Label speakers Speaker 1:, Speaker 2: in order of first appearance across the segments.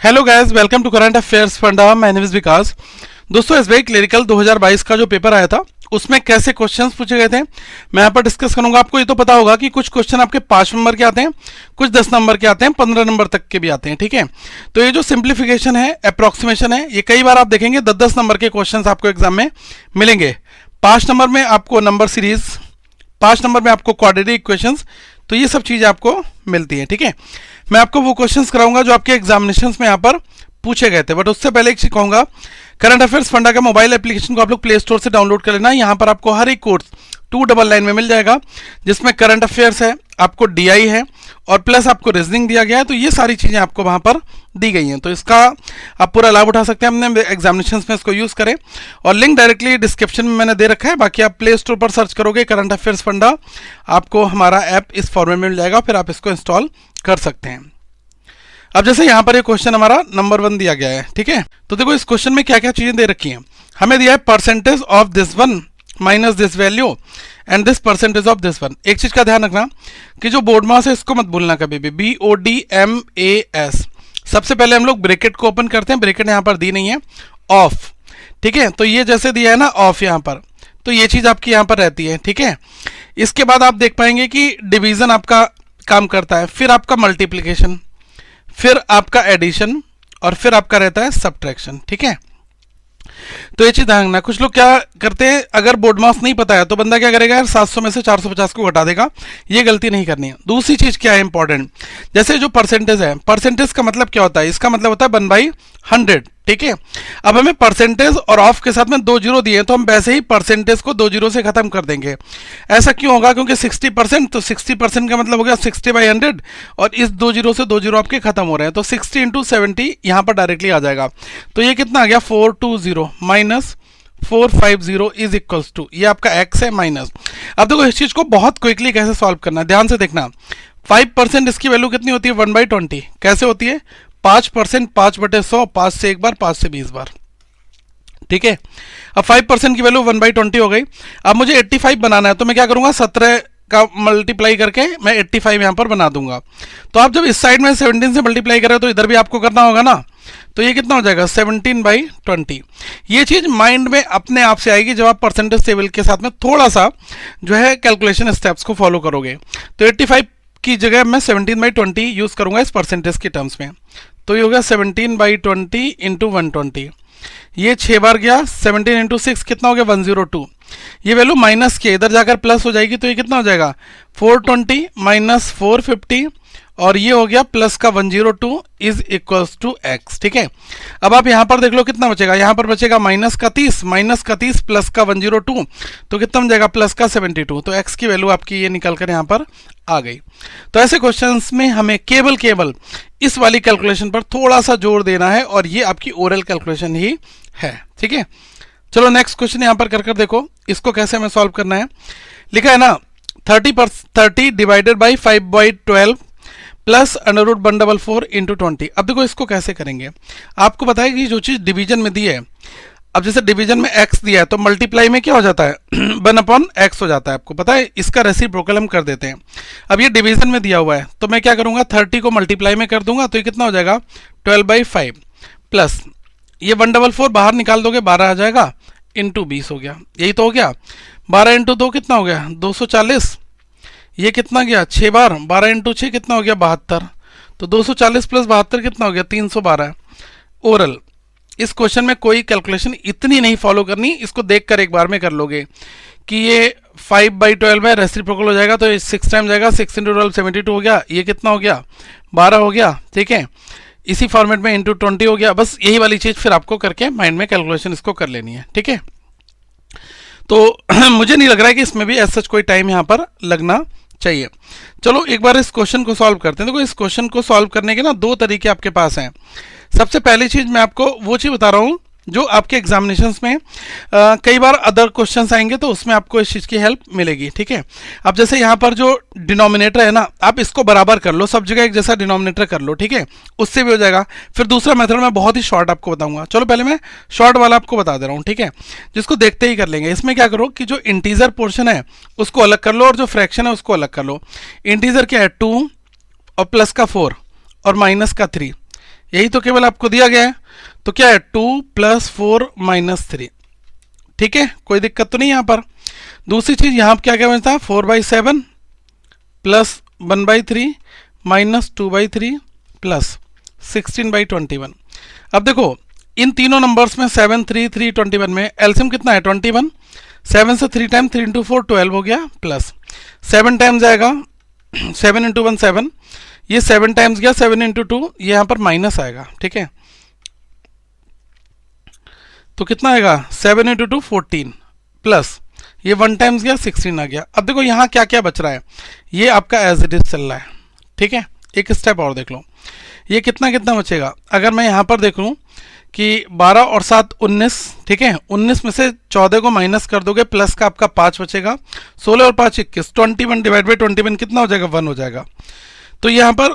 Speaker 1: Hello guys, welcome to current affairs funda. My name is Vikas. दोस्तों, SBI clerical 2022 का जो paper आया था उसमें कैसे क्वेश्चंस पूछे गए थे मैं यहाँ पर डिस्कस करूंगा। आपको ये तो पता होगा कि कुछ क्वेश्चन आपके 5 नंबर के आते हैं, कुछ 10 नंबर के आते हैं, 15 नंबर तक के भी आते हैं। ठीक है, तो ये जो सिंप्लीफिकेशन है, अप्रोक्सीमेशन है, ये कई बार आप देखेंगे 10-10 नंबर के क्वेश्चन आपको एग्जाम में मिलेंगे। 5 नंबर में आपको नंबर सीरीज, 5 नंबर में आपको क्वाड्रेटिक इक्वेशंस, तो ये सब चीजें आपको मिलती है। ठीक है, मैं आपको वो क्वेश्चंस कराऊंगा जो आपके एग्जामिनेशंस में यहाँ पर पूछे गए थे। बट उससे पहले एक चीज कहूंगा, करंट अफेयर्स फंडा का मोबाइल एप्लीकेशन को आप लोग प्ले स्टोर से डाउनलोड कर लेना। यहाँ पर आपको हर एक कोर्स 299 में मिल जाएगा, जिसमें करंट अफेयर्स है, आपको डीआई है और प्लस आपको रीजनिंग दिया गया है। तो ये सारी चीजें आपको वहां पर दी गई हैं, तो इसका आप पूरा लाभ उठा सकते हैं। हमने एग्जामिनेशंस में इसको यूज करें और लिंक डायरेक्टली डिस्क्रिप्शन में मैंने दे रखा है। बाकी आप प्ले स्टोर पर सर्च करोगे करंट अफेयर्स फंडा, आपको हमारा ऐप इस फॉर्मेट में मिल जाएगा, फिर आप इसको इंस्टॉल कर सकते हैं। अब जैसे यहाँ पर ये क्वेश्चन हमारा नंबर 1 दिया गया है। ठीक है, तो देखो इस क्वेश्चन में क्या क्या चीजें दे रखी हैं। हमें दिया है percentage of this one minus this value and this percentage of this one. एक चीज का ध्यान रखना कि जो बोर्ड मास है इसको मत भूलना कभी भी, BODMAS। सबसे पहले हम लोग ब्रैकेट को ओपन करते हैं, ब्रैकेट यहाँ पर दी नहीं है, ऑफ। ठीक है, तो ये जैसे दिया है ना ऑफ यहाँ पर, तो ये चीज आपकी यहाँ पर रहती है। ठीक है, इसके बाद आप देख पाएंगे कि डिवीजन आपका काम करता है, फिर आपका मल्टीप्लीकेशन, फिर आपका एडिशन और फिर आपका रहता है सब्ट्रैक्शन। ठीक है, तो ये चीज ध्यान रखना। कुछ लोग क्या करते हैं, अगर बोर्ड मास नहीं पता है तो बंदा क्या करेगा, 700 में से 450 को घटा देगा। ये गलती नहीं करनी है। दूसरी चीज क्या है इंपॉर्टेंट, जैसे जो परसेंटेज है, परसेंटेज का मतलब क्या होता है, इसका मतलब होता है 1/100। ठीक है, अब हमें परसेंटेज और ऑफ के साथ में 2 जीरो दिए, तो हम वैसे ही परसेंटेज को 2 जीरो से खत्म कर देंगे। ऐसा क्यों होगा, क्योंकि 60%, तो 60% का मतलब हो गया 60/100 और इस 2 जीरो से 2 जीरो आपके खत्म हो रहे हैं, तो 60 × 70 यहां पर डायरेक्टली आ जाएगा। तो ये कितना आ गया, 420 माइनस 450 इज इक्वल्स टू, ये आपका x है माइनस। अब देखो इस चीज को बहुत क्विकली कैसे सॉल्व करना है, ध्यान से देखना। 5% इसकी वैल्यू कितनी होती है, 1/20। कैसे होती है, 5%, 5/100, 5 से एक बार, 5 से 20 बार। ठीक है, अब 5% की वैल्यू 1/20 हो गई। अब मुझे 85 बनाना है, तो मैं क्या करूंगा, 17 का मल्टीप्लाई करके मैं 85 यहां पर बना दूंगा। तो आप जब इस साइड में 17 से मल्टीप्लाई करें तो इधर भी आपको करना होगा ना, तो ये कितना हो जाएगा, 17/20। ये चीज माइंड में अपने आप से आएगी जब आप परसेंटेज टेबल के साथ में थोड़ा सा जो है कैलकुलेशन स्टेप्स को फॉलो करोगे। तो 85 की जगह मैं 17/20 यूज करूंगा इस परसेंटेज के टर्म्स में। तो ये हो गया 17/20 इंटू 120, ये 6 बार गया, 17 इंटू 6 कितना हो गया, 102। ये वैल्यू माइनस के इधर जाकर प्लस हो जाएगी, तो ये कितना हो जाएगा, 420 माइनस 450 और ये हो गया प्लस का 102 इज इक्वल्स टू x। ठीक है, अब आप यहां पर देख लो कितना बचेगा, यहां पर बचेगा माइनस का 30 प्लस का 102, तो कितना बन जाएगा, प्लस का 72। तो x की वैल्यू आपकी ये निकल कर यहां पर आ गई। तो ऐसे क्वेश्चंस में हमें केवल इस वाली कैलकुलेशन पर थोड़ा सा जोर देना है और ये आपकी ओरल कैलकुलेशन ही है। ठीक है, चलो नेक्स्ट क्वेश्चन यहां पर कर देखो इसको कैसे हमें सॉल्व करना है। लिखा है ना 30 डिवाइडेड बाई 5/12 प्लस √144 इंटू 20। अब देखो इसको कैसे करेंगे, आपको पता है कि जो चीज डिवीजन में दी है, अब जैसे डिवीजन में x दिया है तो मल्टीप्लाई में क्या हो जाता है, 1/x हो जाता है। आपको पता है, इसका रेसिप्रोकल हम कर देते हैं। अब ये डिवीजन में दिया हुआ है तो मैं क्या करूंगा, 30 को मल्टीप्लाई में कर दूंगा, तो ये कितना हो जाएगा, 12/5 प्लस ये 144 बाहर निकाल दोगे 12 आ जाएगा, इंटू 20 हो गया। यही तो हो गया, 12 इंटू 2 कितना हो गया, 240। ये कितना गया, 6 बार, 12 इंटू 6 कितना हो गया, 72। तो 240 प्लस 72 कितना हो गया, 312। ओरल इस क्वेश्चन में कोई कैलकुलेशन इतनी नहीं फॉलो करनी, इसको देखकर एक बार में कर लोगे कि ये 5/12 है, रेसिप्रोकल हो जाएगा तो 6 टाइम जाएगा, 6 इंटू 12 72 हो गया, ये कितना हो गया, 12 हो गया। ठीक है, इसी फॉर्मेट में इंटू 20 हो गया। बस यही वाली चीज फिर आपको करके माइंड में कैलकुलेशन इसको कर लेनी है। ठीक है, तो मुझे नहीं लग रहा है कि इसमें भी ऐसा कोई टाइम यहां पर लगना चाहिए। चलो एक बार इस क्वेश्चन को सॉल्व करते हैं। देखो इस क्वेश्चन को सॉल्व करने के ना 2 तरीके आपके पास हैं। सबसे पहली चीज मैं आपको वो चीज बता रहा हूं जो आपके एग्जामिनेशंस में कई बार अदर क्वेश्चंस आएंगे तो उसमें आपको इस चीज की हेल्प मिलेगी। ठीक है, अब जैसे यहाँ पर जो डिनोमिनेटर है ना, आप इसको बराबर कर लो, सब जगह एक जैसा डिनोमिनेटर कर लो। ठीक है, उससे भी हो जाएगा। फिर दूसरा मेथड मैं बहुत ही शॉर्ट आपको बताऊंगा। चलो पहले मैं शॉर्ट वाला आपको बता दे रहा हूँ। ठीक है, जिसको देखते ही कर लेंगे। इसमें क्या करो कि जो इंटीजर पोर्शन है उसको अलग कर लो और जो फ्रैक्शन है उसको अलग कर लो। इंटीजर क्या है, 2 और प्लस का 4 और माइनस का 3, यही तो केवल आपको दिया गया है। तो क्या है 2 + 4 - 3, ठीक है, कोई दिक्कत तो नहीं यहाँ पर। दूसरी चीज यहाँ पर क्या क्या बचता है 4/7 + 1/3 - 2/3 + 16/21। अब देखो इन तीनों नंबर्स में 7, 3, 3, 21 में एलसीएम कितना है 21। 7 से 3 टाइम 3 × 4 12 हो गया, प्लस 7 टाइम्स आएगा 7 × 1 7, ये 7 टाइम्स गया 7 × 2, ये यहाँ पर माइनस आएगा, ठीक है। तो कितना आएगा 7 × 2 14, प्लस ये 1 टाइम्स गया 16 आ गया। अब देखो यहाँ क्या क्या बच रहा है, ये आपका एज इट इज चल रहा है, ठीक है। एक स्टेप और देख लो, ये कितना कितना बचेगा। अगर मैं यहाँ पर देख लूँ कि 12 और 7 19, ठीक है, 19 में से 14 को माइनस कर दोगे, प्लस का आपका 5 बचेगा, 16 और 5 21, 21 / 21 कितना हो जाएगा 1 हो जाएगा। तो यहाँ पर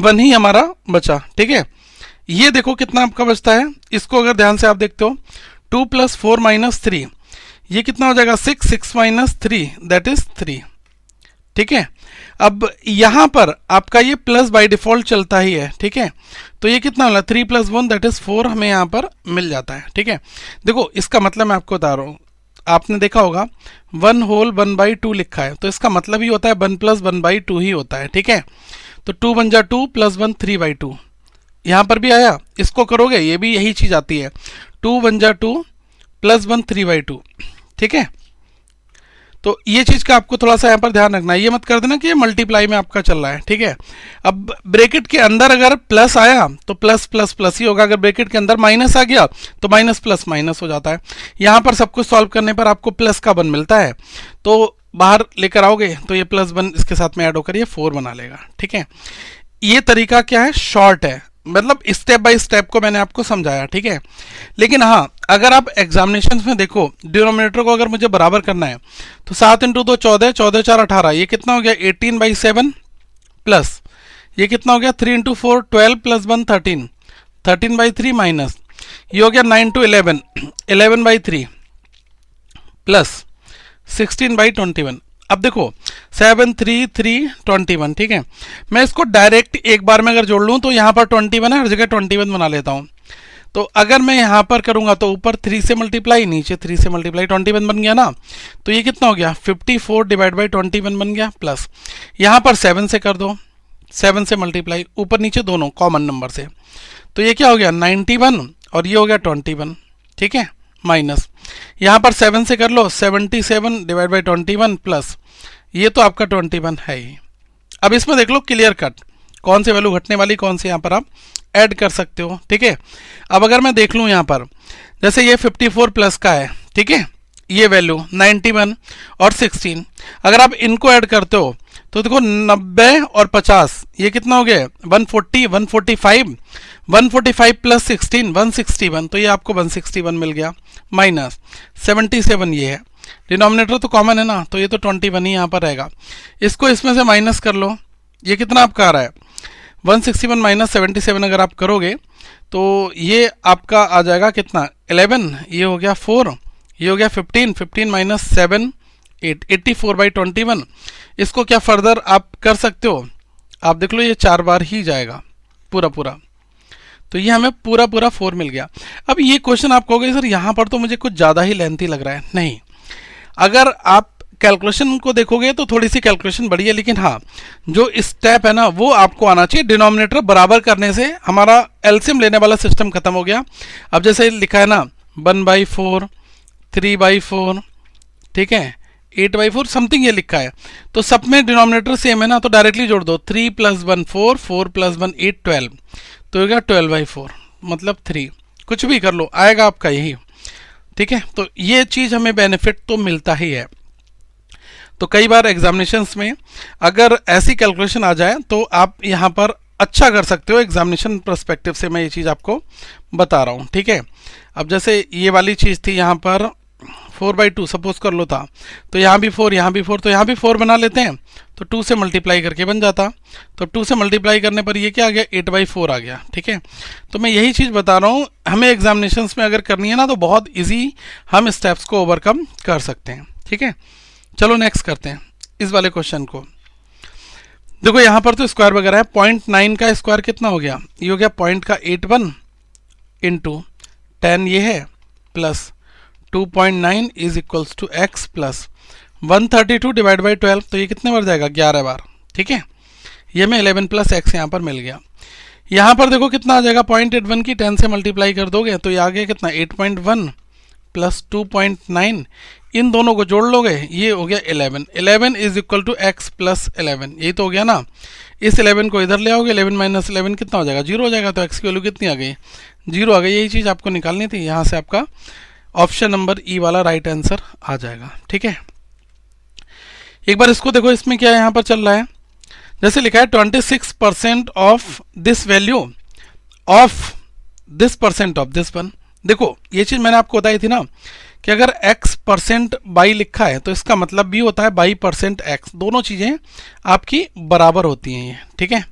Speaker 1: 1 ही हमारा बचा, ठीक है। ये देखो कितना आपका बचता है, इसको अगर ध्यान से आप देखते हो 2 + 4 - 3, ये कितना हो जाएगा 6, 6 - 3 दैट इज 3, ठीक है। अब यहां पर आपका ये प्लस बाय डिफॉल्ट चलता ही है, ठीक है। तो ये कितना होला 3 + 1 दैट इज 4 हमें यहां पर मिल जाता है, ठीक है। देखो इसका मतलब मैं आपको बता रहा हूं, आपने देखा होगा 1 होल 1/2 लिखा है, तो इसका मतलब ही होता है 1 + 1/2 ही होता है, ठीक है। तो 2 × 2 + 1 3/2 यहां पर भी आया, इसको करोगे ये भी यही चीज आती है 2 × 2 + 1 3/2, ठीक है। तो ये चीज का आपको थोड़ा सा यहाँ पर ध्यान रखना है, ये मत कर देना कि ये मल्टीप्लाई में आपका चल रहा है, ठीक है। अब ब्रैकेट के अंदर अगर प्लस आया तो प्लस प्लस प्लस ही होगा, अगर ब्रैकेट के अंदर माइनस आ गया तो माइनस प्लस माइनस हो जाता है। यहाँ पर सब कुछ सॉल्व करने पर आपको प्लस का 1 मिलता है, तो बाहर लेकर आओगे तो ये +1 इसके साथ में ऐड होकर ये 4 बना लेगा, ठीक है। ये तरीका क्या है शॉर्ट है, मतलब स्टेप बाय स्टेप को मैंने आपको समझाया, ठीक है। लेकिन हाँ अगर आप एग्जामिनेशन में देखो डिनोमिनेटर को अगर मुझे बराबर करना है तो 7 × 2 14, 14 × 4 18, ये कितना हो गया 18/7, प्लस ये कितना हो गया 3 × 4 12 + 1 13, 13/3 माइनस ये हो गया 9 × 11 11/3 प्लस 16/21। अब देखो 7 3 3 21, ठीक है। मैं इसको डायरेक्ट एक बार में अगर जोड़ लूं तो यहाँ पर 21 है, हर जगह 21 बना लेता हूं। तो अगर मैं यहाँ पर करूंगा तो ऊपर 3 से मल्टीप्लाई, नीचे 3 से मल्टीप्लाई, 21 बन गया ना। तो ये कितना हो गया 54 / 21 बन गया, प्लस यहाँ पर 7 से कर दो, 7 से मल्टीप्लाई, ऊपर नीचे दोनों कॉमन नंबर से, तो ये क्या हो गया 91 और ये हो गया 21, ठीक है, माइनस यहाँ पर 7 से कर लो 77 / 21 प्लस ये तो आपका 21 है ही। अब इसमें देख लो क्लियर कट कौन सी वैल्यू घटने वाली, कौन सी यहाँ पर आप ऐड कर सकते हो, ठीक है। अब अगर मैं देख लूँ यहाँ पर जैसे ये 54 प्लस का है, ठीक है, ये वैल्यू 91 और 16, अगर आप इनको ऐड करते हो तो देखो 90 और 50 ये कितना हो गया 140 145 145 + 16 161, तो ये आपको 161 मिल गया, माइनस 77 ये है, डिनोमिनेटर तो कॉमन है ना, तो ये तो 21 ही यहाँ पर रहेगा। इसको इसमें से माइनस कर लो, ये कितना आपका आ रहा है 161 - 77 अगर आप करोगे तो ये आपका आ जाएगा कितना 11, ये हो गया 4, ये हो गया 15 15 - 7 8 84/21। इसको क्या फर्दर आप कर सकते हो, आप देख लो ये 4 बार ही जाएगा पूरा पूरा, तो ये हमें पूरा पूरा 4 मिल गया। अब ये क्वेश्चन आप कहोगे सर यहाँ पर तो मुझे कुछ ज़्यादा ही लेंथी लग रहा है, नहीं, अगर आप कैलकुलेशन को देखोगे तो थोड़ी सी कैलकुलेशन बड़ी है, लेकिन हाँ जो स्टेप है ना वो आपको आना चाहिए। डिनोमिनेटर बराबर करने से हमारा एलसीएम लेने वाला सिस्टम खत्म हो गया। अब जैसे लिखा है ना 1/4 3/4, ठीक है, 8/4 समथिंग ये लिखा है, तो सब में डिनोमिनेटर सेम है ना, तो डायरेक्टली जोड़ दो 3 + 1 4 4 + 1 8 12, तो होगा 12/4 मतलब 3, कुछ भी कर लो आएगा आपका यही, ठीक है। तो ये चीज़ हमें बेनिफिट तो मिलता ही है। तो कई बार एग्जामिनेशंस में अगर ऐसी कैलकुलेशन आ जाए तो आप यहाँ पर अच्छा कर सकते हो, एग्जामिनेशन पर्सपेक्टिव से मैं ये चीज़ आपको बता रहा हूँ, ठीक है। अब जैसे ये वाली चीज़ थी यहाँ पर 4/2 सपोज कर लो था, तो यहाँ भी 4 यहाँ भी 4, तो यहाँ भी 4 बना लेते हैं, तो 2 से मल्टीप्लाई करके बन जाता, तो 2 से मल्टीप्लाई करने पर ये क्या आ गया 8/4 आ गया, ठीक है। तो मैं यही चीज़ बता रहा हूँ, हमें एग्जामिनेशंस में अगर करनी है ना तो बहुत ईजी हम स्टेप्स को ओवरकम कर सकते हैं, ठीक है। चलो नेक्स्ट करते हैं इस वाले क्वेश्चन को। देखो यहाँ पर तो स्क्वायर वगैरह है, 0.9 का स्क्वायर कितना हो गया, ये हो गया पॉइंट का 81 इंटू 10 ये है plus 2.9 is equals to x plus 132 divide by 12, तो ये कितने बार जाएगा, 11 बार। ठीक है, ये में 11 प्लस एक्स यहाँ पर मिल गया। यहाँ पर देखो कितना आ जाएगा, 0.81 की 10 से मल्टीप्लाई कर दोगे तो ये आ गया कितना, 8.1 प्लस 2.9, इन दोनों को जोड़ लोगे ये हो गया 11। 11 is equal to x plus 11, यही तो हो गया ना। इस 11 को इधर ले आओगे, 11 माइनस 11 कितना हो जाएगा, 0 हो जाएगा। तो एक्स की वैल्यू कितनी आ गई, 0 आ गई। यही चीज़ आपको निकालनी थी, यहाँ से आपका ऑप्शन नंबर ई वाला राइट आंसर आ जाएगा। ठीक है, एक बार इसको देखो, इसमें क्या यहाँ पर चल रहा है, जैसे लिखा है 26% of this value of this percent of this one. देखो ये चीज़ मैंने आपको बताई थी ना कि अगर x परसेंट बाई लिखा है तो इसका मतलब भी होता है बाई परसेंट x, दोनों चीज़ें आपकी बराबर होती हैं ये। ठीक है,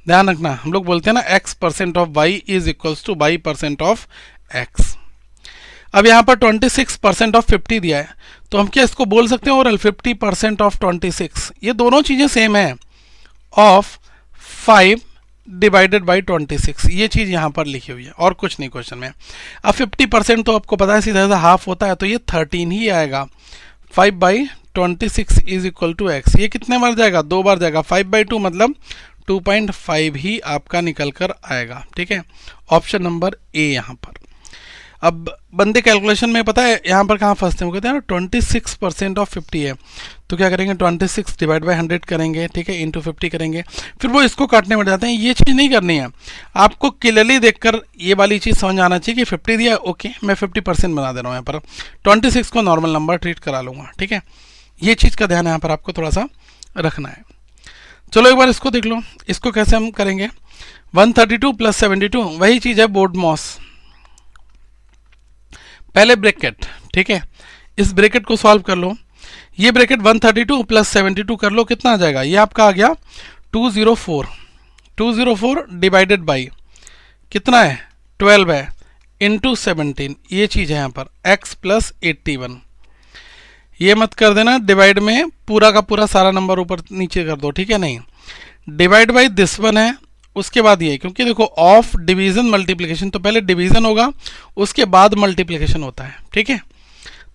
Speaker 1: ध्यान रखना, हम लोग बोलते हैं ना x percent of y is equals two by percent of x। अब यहाँ पर 26% ऑफ 50 दिया है, तो हम क्या इसको बोल सकते हैं ओरल 50% ऑफ 26, ये दोनों चीज़ें सेम है, ऑफ 5 डिवाइडेड बाई 26, ये चीज़ यहाँ पर लिखी हुई है और कुछ नहीं क्वेश्चन में। अब 50% तो आपको पता है सीधा सीधा हाफ होता है, तो ये 13 ही आएगा। 5/26 इज इक्वल टू एक्स, ये कितने बार जाएगा, 2 बार जाएगा। 5/2 मतलब 2.5 ही आपका निकल कर आएगा। ठीक है, ऑप्शन नंबर ए यहाँ पर। अब बंदे कैलकुलेशन में पता है यहाँ पर कहाँ फंसते हैं, वो कहते हैं ना 26% ऑफ 50 है, तो क्या करेंगे 26 डिवाइड बाई 100 करेंगे, ठीक है, इंटू 50 करेंगे, फिर वो इसको काटने में जाते हैं। ये चीज़ नहीं करनी है, आपको क्लियरली देखकर ये वाली चीज़ समझ आना चाहिए कि 50 दिया, ओके मैं 50% बना दे रहा हूँ, यहाँ पर 26 को नॉर्मल नंबर ट्रीट करा लूँगा। ठीक है, ये चीज़ का ध्यान यहाँ पर आपको थोड़ा सा रखना है। चलो एक बार इसको देख लो, इसको कैसे हम करेंगे। 132 प्लस 72 वही चीज़ है बोर्ड मॉस, पहले ब्रैकेट, ठीक है, इस ब्रैकेट को सॉल्व कर लो। ये ब्रैकेट 132 प्लस 72 कर लो, कितना आ जाएगा, ये आपका आ गया 204 डिवाइडेड बाई कितना है 12 है इंटू 17, ये चीज़ है यहाँ पर x प्लस 81। ये मत कर देना डिवाइड में पूरा का पूरा सारा नंबर ऊपर नीचे कर दो, ठीक है, नहीं डिवाइड बाई दिस वन है, उसके बाद ये, क्योंकि देखो ऑफ डिवीजन मल्टीप्लिकेशन तो पहले डिवीजन होगा उसके बाद मल्टीप्लिकेशन होता है। ठीक है,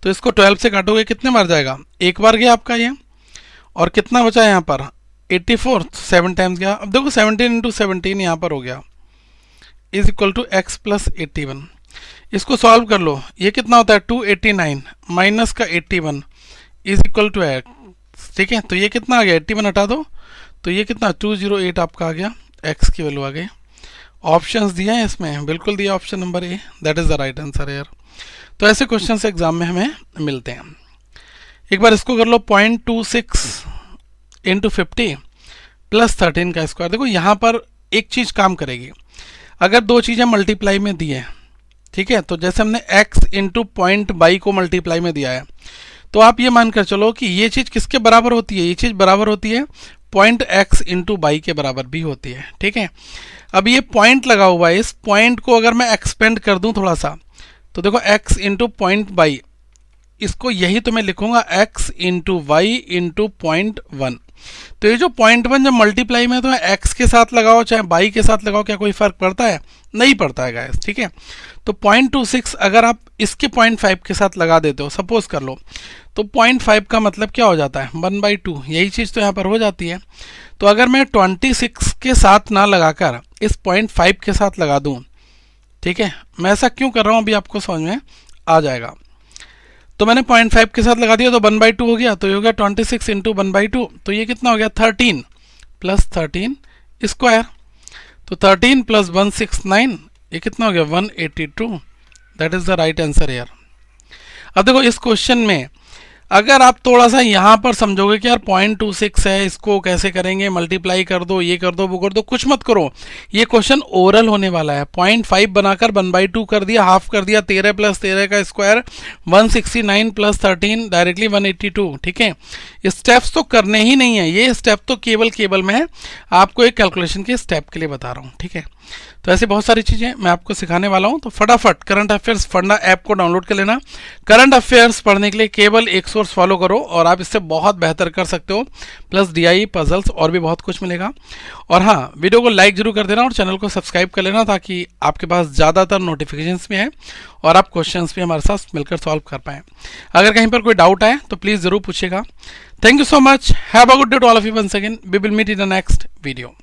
Speaker 1: तो इसको 12 से काटोगे कितने बार जाएगा, एक बार गया आपका ये, और कितना बचा यहाँ पर 84, 7 टाइम्स गया। अब देखो 17 इंटू 17 यहाँ पर हो गया is equal to x plus 81। इसको सॉल्व कर लो, ये कितना होता है 289 माइनस का 81 इज इक्वल टू एक्स। ठीक है, तो ये कितना आ गया, 81 हटा दो तो ये कितना 208 आपका आ गया, एक्स की वैल्यू आ गई। ऑप्शंस दिए हैं इसमें, बिल्कुल दिया option number A, that is the right answer यार। तो ऐसे क्वेश्चंस एग्जाम में हमें मिलते हैं। एक बार इसको कर लो 0.26 इंटू 50 प्लस 13 का स्क्वायर। देखो यहाँ पर एक चीज़ काम करेगी, अगर दो चीज़ें मल्टीप्लाई में दी है, ठीक है, तो जैसे हमने x इंटू पॉइंट बाई को मल्टीप्लाई में दिया है, तो आप ये मानकर चलो कि ये चीज़ किसके बराबर होती है, ये चीज़ बराबर होती है पॉइंट x इंटू बाई के बराबर भी होती है। ठीक है, अब ये पॉइंट लगा हुआ है, इस पॉइंट को अगर मैं एक्सपेंड कर दूं थोड़ा सा, तो देखो x इंटू पॉइंट बाई, इसको यही तो मैं लिखूंगा x इंटू वाई इंटू 0.1। तो ये जो 0.1 जब मल्टीप्लाई में तो x के साथ लगाओ चाहे बाई के साथ लगाओ, क्या कोई फर्क पड़ता है, नहीं पड़ता है गाइस। ठीक है, तो 0.26 अगर आप इसके 0.5 के साथ लगा देते हो, सपोज कर लो, तो 0.5 का मतलब क्या हो जाता है 1/2, यही चीज़ तो यहाँ पर हो जाती है। तो अगर मैं 26 के साथ ना लगाकर इस 0.5 के साथ लगा दूँ, ठीक है, मैं ऐसा क्यों कर रहा हूँ अभी आपको समझ में आ जाएगा। तो मैंने 0.5 के साथ लगा दिया तो 1/2 हो गया, तो ये हो गया 26 इंटू 1/2, तो ये कितना हो गया 13 प्लस 13 स्क्वायर, तो 13 प्लस 169, ये कितना हो गया 182, that is the right answer यार। अब देखो इस क्वेश्चन में अगर आप थोड़ा सा यहाँ पर समझोगे कि यार 0.26 है, इसको कैसे करेंगे, मल्टीप्लाई कर दो, ये कर दो, वो कर दो, कुछ मत करो, ये क्वेश्चन ओरल होने वाला है। 0.5 बनाकर 1/2 कर दिया, हाफ कर दिया, 13 प्लस 13 का स्क्वायर 169 प्लस 13 डायरेक्टली 182। ठीक है, स्टेप्स तो करने ही नहीं है, ये स्टेप तो केवल मैं आपको एक कैलकुलेशन के स्टेप के लिए बता रहा हूँ। ठीक है, तो ऐसे बहुत सारी चीज़ें मैं आपको सिखाने वाला हूँ। तो फटाफट करंट अफेयर्स फंडा ऐप को डाउनलोड कर लेना। करंट अफेयर्स पढ़ने के लिए केवल 100 सोर्स फॉलो करो और आप इससे बहुत बेहतर कर सकते हो, प्लस DI पजल्स और भी बहुत कुछ मिलेगा। और हाँ, वीडियो को लाइक जरूर कर देना और चैनल को सब्सक्राइब कर लेना ताकि आपके पास ज़्यादातर नोटिफिकेशंस भी हैं और आप क्वेश्चंस भी हमारे साथ मिलकर सॉल्व कर पाएँ। अगर कहीं पर कोई डाउट आए तो प्लीज़ ज़रूर पूछिएगा। Thank you so much, have a good day to all of you once again, we will meet in the next video.